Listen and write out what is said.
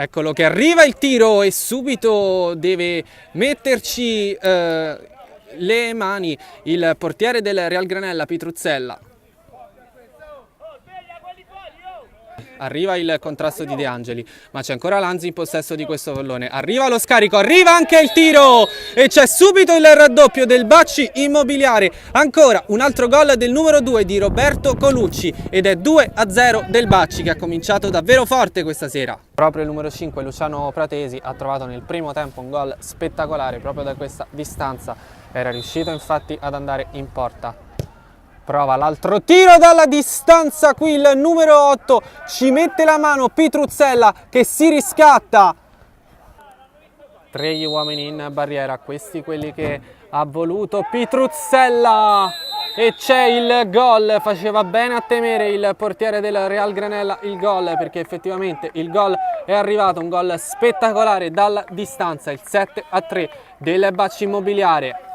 Eccolo che arriva il tiro e subito deve metterci le mani il portiere del Real Granella, Pitruzzella. Arriva il contrasto di De Angeli, ma c'è ancora Lanzi in possesso di questo pallone. Arriva lo scarico, arriva anche il tiro e c'è subito il raddoppio del Bacci Immobiliare. Ancora un altro gol del numero 2 di Roberto Colucci ed è 2-0 del Bacci, che ha cominciato davvero forte questa sera. Proprio il numero 5 Luciano Pratesi ha trovato nel primo tempo un gol spettacolare proprio da questa distanza. Era riuscito infatti ad andare in porta. Prova l'altro tiro dalla distanza, qui il numero 8 ci mette la mano Pitruzzella che si riscatta. 3 gli uomini in barriera, questi quelli che ha voluto Pitruzzella e c'è il gol. Faceva bene a temere il portiere del Real Granella il gol, perché effettivamente il gol è arrivato, un gol spettacolare dalla distanza, il 7-3 del Bacci Immobiliare.